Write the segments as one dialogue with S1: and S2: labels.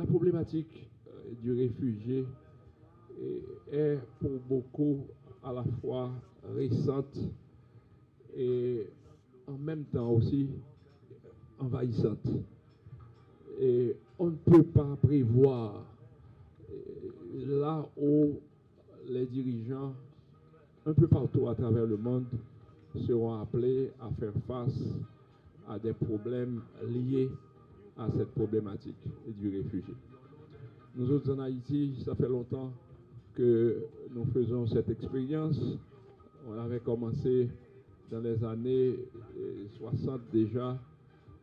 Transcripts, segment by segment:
S1: La problématique du réfugié est pour beaucoup à la fois récente et en même temps aussi envahissante. Et on ne peut pas prévoir là où les dirigeants, un peu partout à travers le monde, seront appelés à faire face à des problèmes liés à cette problématique du réfugié. Nous autres en Haïti, ça fait longtemps que nous faisons cette expérience. On avait commencé dans les années 60 déjà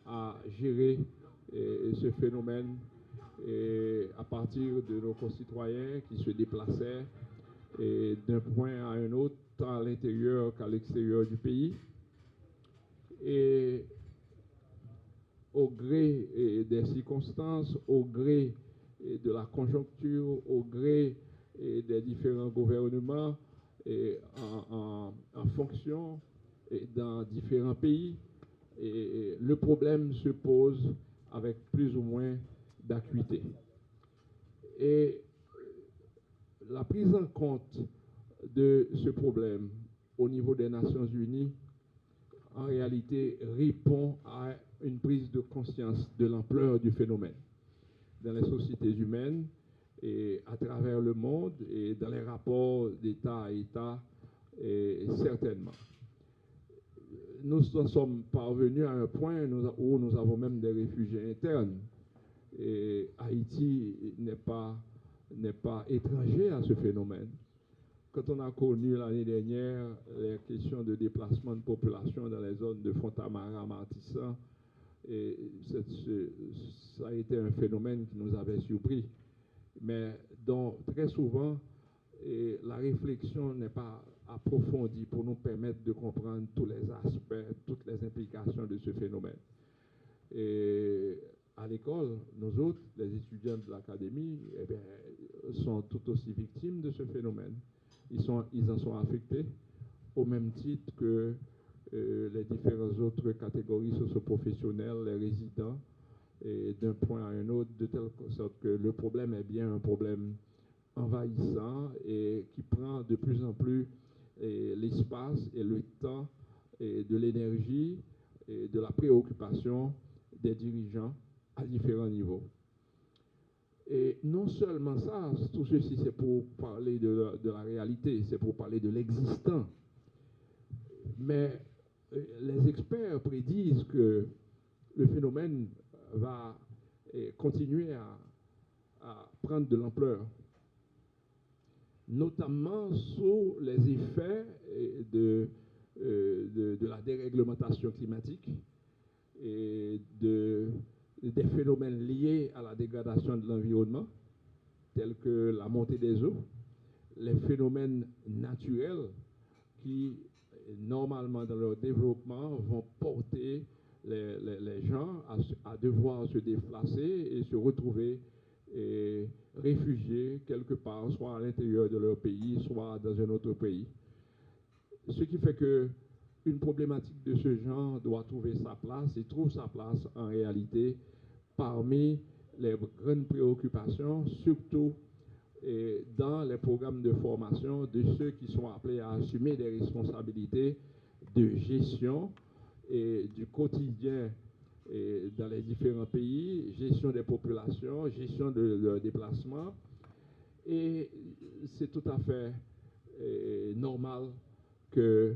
S1: à gérer ce phénomène à partir de nos concitoyens qui se déplaçaient d'un point à un autre, tant à l'intérieur qu'à l'extérieur du pays. Et au gré des circonstances, au gré de la conjoncture, au gré des différents gouvernements, en fonction dans différents pays, le problème se pose avec plus ou moins d'acuité. Et la prise en compte de ce problème au niveau des Nations Unies, en réalité, répond à une prise de conscience de l'ampleur du phénomène dans les sociétés humaines et à travers le monde et dans les rapports d'État à État, certainement. Nous en sommes parvenus à un point où nous avons même des réfugiés internes. Et Haïti n'est pas étranger à ce phénomène. Quand on a connu l'année dernière les questions de déplacement de population dans les zones de Fontamara, Martissa, ça a été un phénomène qui nous avait surpris. Mais dont très souvent, la réflexion n'est pas approfondie pour nous permettre de comprendre tous les aspects, toutes les implications de ce phénomène. Et à l'école, nous autres, les étudiants de l'académie, sont tout aussi victimes de ce phénomène. Ils en sont affectés au même titre que les différentes autres catégories socio-professionnelles, les résidents, d'un point à un autre, de telle sorte que le problème est bien un problème envahissant et qui prend de plus en plus l'espace et le temps et de l'énergie et de la préoccupation des dirigeants à différents niveaux. Et non seulement ça, tout ceci c'est pour parler de la réalité, c'est pour parler de l'existant. Mais les experts prédisent que le phénomène va continuer à prendre de l'ampleur, notamment sous les effets de la déréglementation climatique et des phénomènes liés à la dégradation de l'environnement, tels que la montée des eaux, les phénomènes naturels qui, normalement dans leur développement, vont porter les gens à devoir se déplacer et se retrouver réfugiés quelque part, soit à l'intérieur de leur pays, soit dans un autre pays. Ce qui fait que une problématique de ce genre doit trouver sa place et trouve sa place en réalité parmi les grandes préoccupations, surtout dans les programmes de formation de ceux qui sont appelés à assumer des responsabilités de gestion et du quotidien dans les différents pays, gestion des populations, gestion de leurs déplacements. Et c'est tout à fait normal que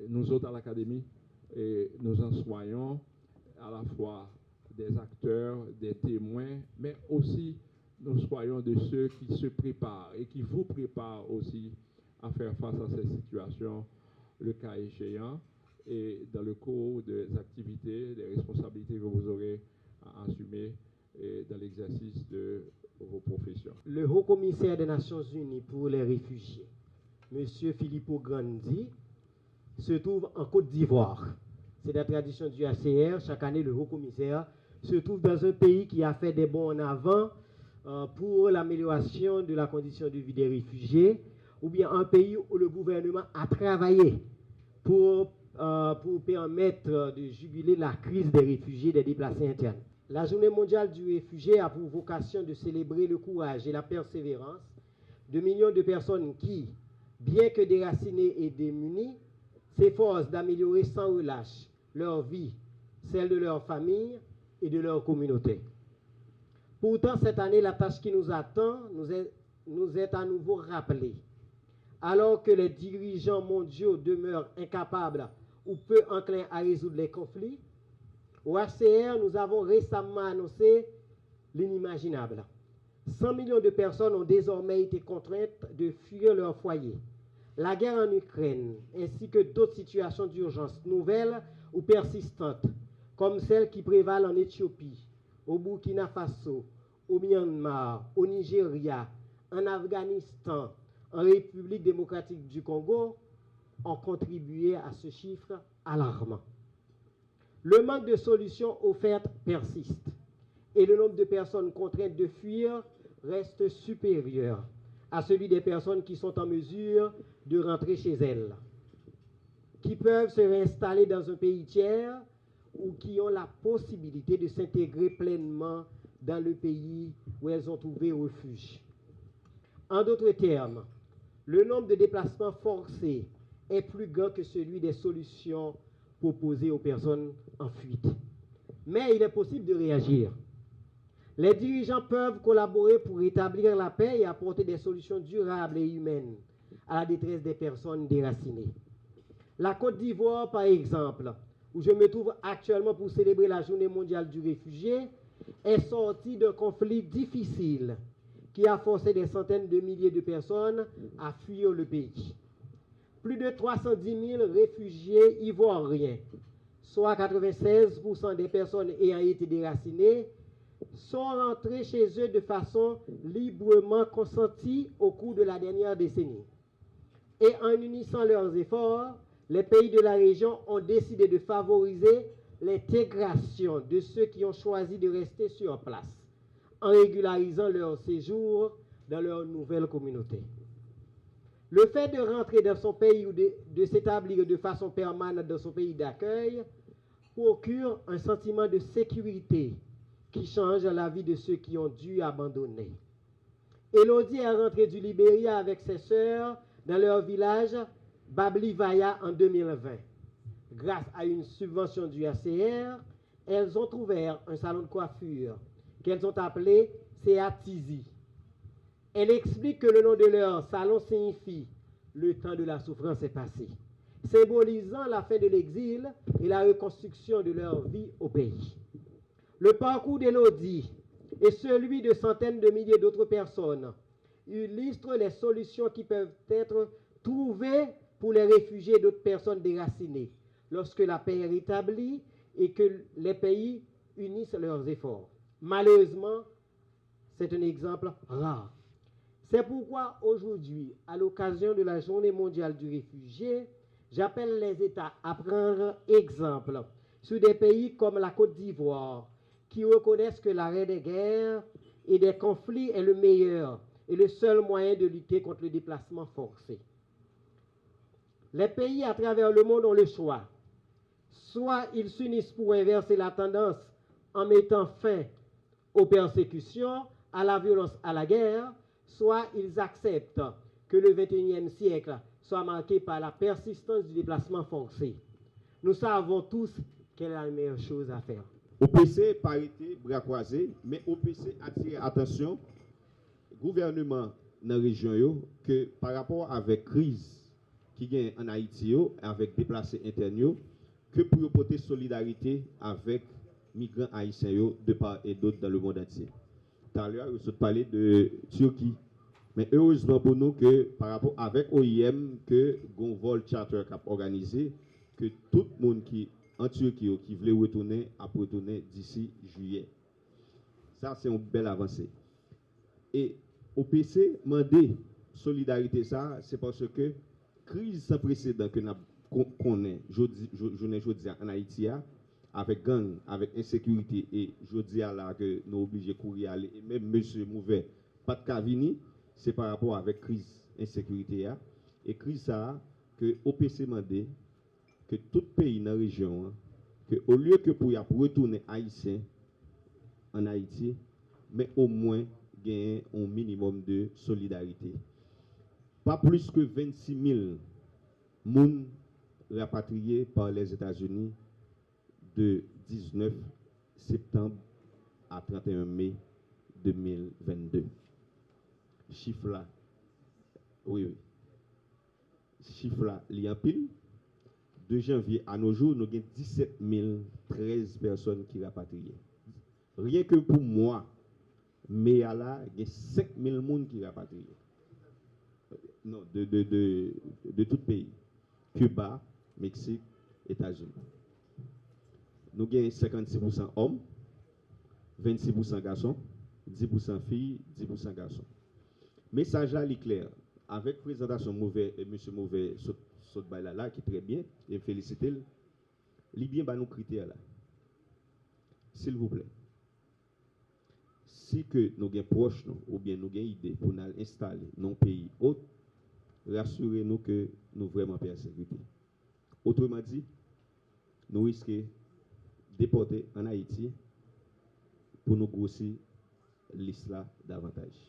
S1: nous autres à l'Académie, nous en soyons à la fois des acteurs, des témoins, mais aussi nous soyons de ceux qui se préparent et qui vous préparent aussi à faire face à ces situations, le cas échéant, et dans le cours des activités, des responsabilités que vous aurez à assumer dans l'exercice de vos professions.
S2: Le haut-commissaire des Nations Unies pour les réfugiés, M. Filippo Grandi, se trouve en Côte d'Ivoire. C'est la tradition du HCR. Chaque année, le haut-commissaire se trouve dans un pays qui a fait des bonds en avant pour l'amélioration de la condition de vie des réfugiés, ou bien un pays où le gouvernement a travaillé pour permettre de juguler la crise des réfugiés, des déplacés internes. La Journée mondiale du réfugié a pour vocation de célébrer le courage et la persévérance de millions de personnes qui, bien que déracinées et démunies, s'efforcent d'améliorer sans relâche leur vie, celle de leur famille et de leur communauté. Pourtant, cette année, la tâche qui nous attend nous est à nouveau rappelée. Alors que les dirigeants mondiaux demeurent incapables ou peu enclins à résoudre les conflits, au HCR, nous avons récemment annoncé l'inimaginable. 100 millions de personnes ont désormais été contraintes de fuir leur foyer. La guerre en Ukraine, ainsi que d'autres situations d'urgence nouvelles ou persistantes, comme celles qui prévalent en Éthiopie, au Burkina Faso, au Myanmar, au Nigeria, en Afghanistan, en République démocratique du Congo, ont contribué à ce chiffre alarmant. Le manque de solutions offertes persiste et le nombre de personnes contraintes de fuir reste supérieur à celui des personnes qui sont en mesure de rentrer chez elles, qui peuvent se réinstaller dans un pays tiers ou qui ont la possibilité de s'intégrer pleinement dans le pays où elles ont trouvé refuge. En d'autres termes, le nombre de déplacements forcés est plus grand que celui des solutions proposées aux personnes en fuite. Mais il est possible de réagir. Les dirigeants peuvent collaborer pour rétablir la paix et apporter des solutions durables et humaines à la détresse des personnes déracinées. La Côte d'Ivoire, par exemple, où je me trouve actuellement pour célébrer la Journée mondiale du réfugié, est sortie d'un conflit difficile qui a forcé des centaines de milliers de personnes à fuir le pays. Plus de 310 000 réfugiés ivoiriens, soit 96% des personnes ayant été déracinées, sont rentrés chez eux de façon librement consentie au cours de la dernière décennie. Et en unissant leurs efforts, les pays de la région ont décidé de favoriser l'intégration de ceux qui ont choisi de rester sur place, en régularisant leur séjour dans leur nouvelle communauté. Le fait de rentrer dans son pays ou de s'établir de façon permanente dans son pays d'accueil procure un sentiment de sécurité qui change la vie de ceux qui ont dû abandonner. Elodie est rentrée du Libéria avec ses sœurs dans leur village Bablivaya en 2020. Grâce à une subvention du HCR, elles ont ouvert un salon de coiffure qu'elles ont appelé Seatizi. Elle explique que le nom de leur salon signifie « le temps de la souffrance est passé », symbolisant la fin de l'exil et la reconstruction de leur vie au pays. Le parcours d'Elodie et celui de centaines de milliers d'autres personnes illustrent les solutions qui peuvent être trouvées pour les réfugiés et d'autres personnes déracinées lorsque la paix est rétablie et que les pays unissent leurs efforts. Malheureusement, c'est un exemple rare. C'est pourquoi aujourd'hui, à l'occasion de la Journée mondiale du réfugié, j'appelle les États à prendre exemple sur des pays comme la Côte d'Ivoire, qui reconnaissent que l'arrêt des guerres et des conflits est le meilleur et le seul moyen de lutter contre le déplacement forcé. Les pays à travers le monde ont le choix. Soit ils s'unissent pour inverser la tendance en mettant fin aux persécutions, à la violence, à la guerre, soit ils acceptent que le XXIe siècle soit marqué par la persistance du déplacement forcé. Nous savons tous quelle est la meilleure chose à faire.
S3: OPC parité, bras croisés, mais OPC attire attention, gouvernement dans la région, que par rapport avec crise qui gagne en Haïti, avec déplacés internes, que pour porter solidarité avec migrants haïtiens de part et d'autre dans le monde entier. Tout à l'heure, vous parlé de Turquie. Mais heureusement pour nous que par rapport avec OIM, que un vol charter cap organisé, que tout le monde qui en Turquie qui voulait retourner a retourner d'ici juillet. Ça c'est une belle avancée. Et OPC mandé solidarité ça, c'est parce que crise sans précédent que nous connaît aujourd'hui en Haïti avec gang, avec insécurité et aujourd'hui là que nous obligés de courir aller et même monsieur mauvais pas de Cavini, c'est par rapport avec crise insécurité et crise ça que OPC mandé que tout pays dans la région que au lieu que pour retourner haïtien en Haïti, mais au moins gagner un minimum de solidarité. Pas plus que 26 000 personnes rapatriées par les États-Unis de 19 septembre à 31 mai 2022. Chiffre là, oui. Chiffre là, il y a pile. De janvier à nos jours, nous avons 17 013 personnes qui rapatriées. Rien que pour moi, mais là, il y a 5 000 personnes qui rapatriées. Non, de tout pays. Cuba, Mexique, États-Unis. Nous avons 56% hommes, 26% garçons, 10% filles, 10% garçons. Message là, il est clair. Avec présentation Mauvais et M. Mauvais là, qui est très bien, et féliciter, il bien nos critères là. S'il vous plaît. Si que nous avons proches ou bien nous avons idée pour nous installer dans un pays autre, rassurez-nous que nous vraiment pas en sécurité. Autrement dit, nous risquons de déporter en Haïti pour nous grossir l'islam davantage.